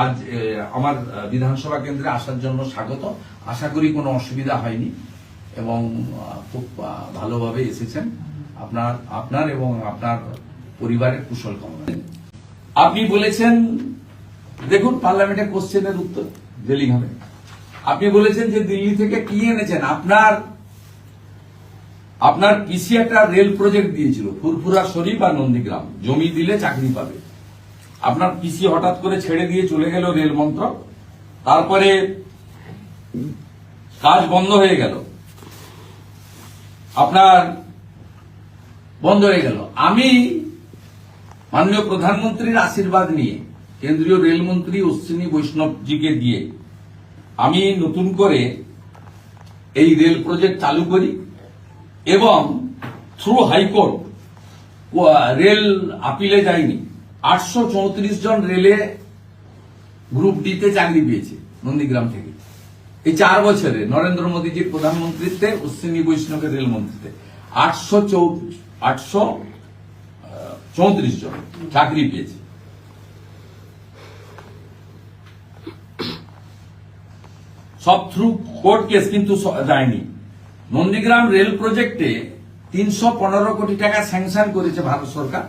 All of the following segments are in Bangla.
আজ আমার বিধানসভা কেন্দ্রে আসার জন্য স্বাগত। আশা করি কোনো অসুবিধা হয়নি এবং খুব ভালোভাবে এসেছেন। আপনার এবং আপনার পরিবারের কুশল কামনা। আপনি বলেছেন, দেখুন পার্লামেন্টে কোশ্চেনের উত্তর দিলেই হবে। আপনি বলেছেন যে দিল্লি থেকে কি এনেছেন। আপনার পিসি একটা রেল প্রজেক্ট দিয়েছিল ফুরফুরা শরীফ আর নন্দীগ্রাম, জমি দিলে চাকরি পাবে। আপনার পিসি হঠাৎ করে ছেড়ে দিয়ে চলে গেল রেল মন্ত্রক, তারপরে কাজ বন্ধ হয়ে গেল, আপনার বন্ধ হয়ে গেল। আমি মাননীয় প্রধানমন্ত্রীর আশীর্বাদ নিয়ে কেন্দ্রীয় রেলমন্ত্রী অশ্বিনী বৈষ্ণবজিকে দিয়ে আমি নতুন করে এই রেল প্রজেক্ট চালু করি এবং থ্রু হাইকোর্ট রেল আপিলে যায়নি। 834 জন রেলে গ্রুপ ডিতে চাকরি পেয়েছে নন্দীগ্রাম থেকে এই 4 বছরে নরেন্দ্র মোদীজির প্রধানমন্ত্রীত্বে, অশ্বিনী বৈষ্ণবের রেলমন্ত্রীতে 834 জন চাকরি পেয়েছে। সব থ্রু কোর্ট কেস, কিন্তু যায়নি। নন্দীগ্রাম রেল প্রজেক্টে 315 কোটি টাকা স্যাংশন করেছে ভারত সরকার,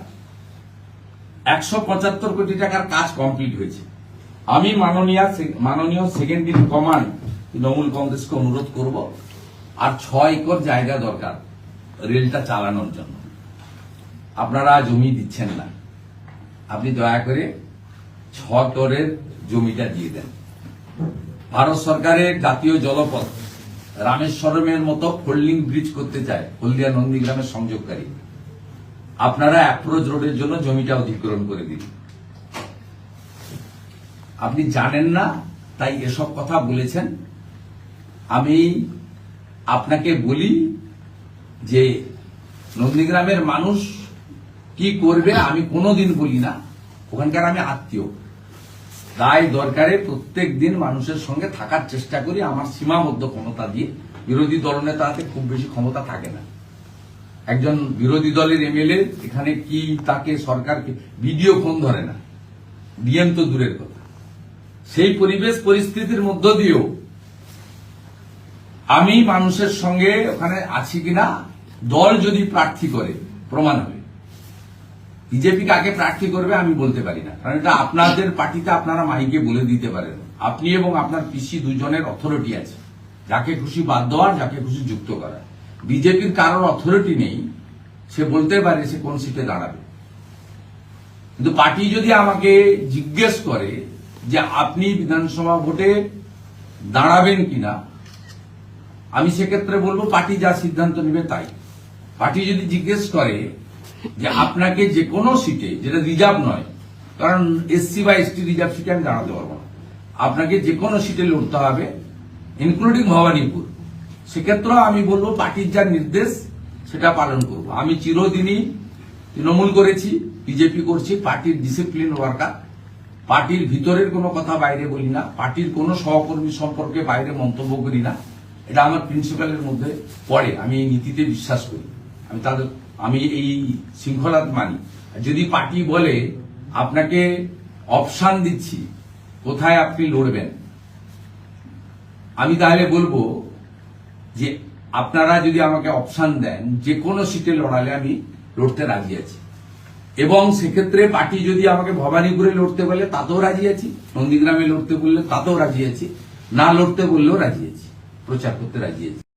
175 কোটি টাকার কাজ কমপ্লিট হয়েছে। আমি মাননীয় সেকেন্ড ইন কমান্ড তৃণমূল কংগ্রেসকে অনুরোধ করব, আর 6 একর জায়গা দরকার রেলটা চালানোর জন্য। আপনারা জমি দিচ্ছেন না, আপনি দয়া করে 6 একরের জমিটা দিয়ে দেন। ভারত সরকারের জাতীয় জলপথ রামেশ্বরমের মতো ফোল্ডিং ব্রিজ করতে চায় হলদিয়া নন্দীগ্রামের সংযোগকারী। আপনারা অ্যাপ্রোচ রোডের জন্য জমিটা অধিগ্রহণ করে দিন। আপনি জানেন না তাই এসব কথা বলেছেন। আমি আপনাকে বলি যে নন্দীগ্রামের মানুষ কি করবে আমি কোনোদিন বলি না, ওখানকার আমি আত্মীয়, তাই দরকারে প্রত্যেক দিন মানুষের সঙ্গে থাকার চেষ্টা করি আমার সীমাবদ্ধ ক্ষমতা দিয়ে। বিরোধী দলনেতাতে খুব বেশি ক্ষমতা থাকে না। একজন বিরোধী দলের এমএলএ এখানে কি তাকে সরকারকে ভিডিও ফোন ধরে না, ডিএম তো দূরের কথা। সেই পরিবেশ পরিস্থিতির মধ্য দিয়েও আমি মানুষের সঙ্গে ওখানে আছি কিনা দল যদি প্রার্থী করে প্রমাণ হবে। বিজেপি কাকে প্রার্থী করবে আমি বলতে পারি না, কারণ এটা আপনাদের পার্টিতে আপনারা মাইকে বলে দিতে পারেন। আপনি এবং আপনার পিসি দুজনের অথরিটি আছে, যাকে খুশি বাদ দেওয়ার, যাকে খুশি যুক্ত করার। বিজেপির কারোর অথরিটি নেই, সে বলতে পারে সে কোন সিটে দাঁড়াবে। কিন্তু পার্টি যদি আমাকে জিজ্ঞেস করে যে আপনি বিধানসভা ভোটে দাঁড়াবেন কিনা, আমি সেক্ষেত্রে বলবো পার্টি যা সিদ্ধান্ত নেবে তাই। পার্টি যদি জিজ্ঞেস করে যে আপনাকে যে কোনো সিটে, যেটা রিজার্ভ নয়, কারণ এসসি বা এসটি রিজার্ভ সিটে আমি দাঁড়াতে পারবো না, আপনাকে যে কোনো সিটে লড়তে হবে ইনক্লুডিং ভবানীপুর, সেক্ষেত্রেও আমি বলবো পার্টির যা নির্দেশ সেটা পালন করব। আমি চিরদিনই তৃণমূল করেছি, বিজেপি করছি, পার্টির ডিসিপ্লিন ওয়ার্কার। পার্টির ভিতরের কোনো কথা বাইরে বলি না, পার্টির কোনো সহকর্মী সম্পর্কে বাইরে মন্তব্য করি না। এটা আমার প্রিন্সিপালের মধ্যে পড়ে। আমি এই নীতিতে বিশ্বাস করি, আমি এই শৃঙ্খলা মানি। যদি পার্টি বলে আপনাকে অপশন দিচ্ছি কোথায় আপনি লড়বেন, আমি তাহলে বলবো যে আপনারা যদি আমাকে অপশন দেন যে কোনো সিটে লড়ালে আমি লড়তে রাজি আছি। এবং সেক্ষেত্রে পার্টি যদি আমাকে ভবানীপুরে লড়তে বলে তাতেও রাজি আছি, নন্দীগ্রামে লড়তে বললে তাতেও রাজি আছি, না লড়তে বললেও রাজি আছি, প্রচার করতে রাজি আছি।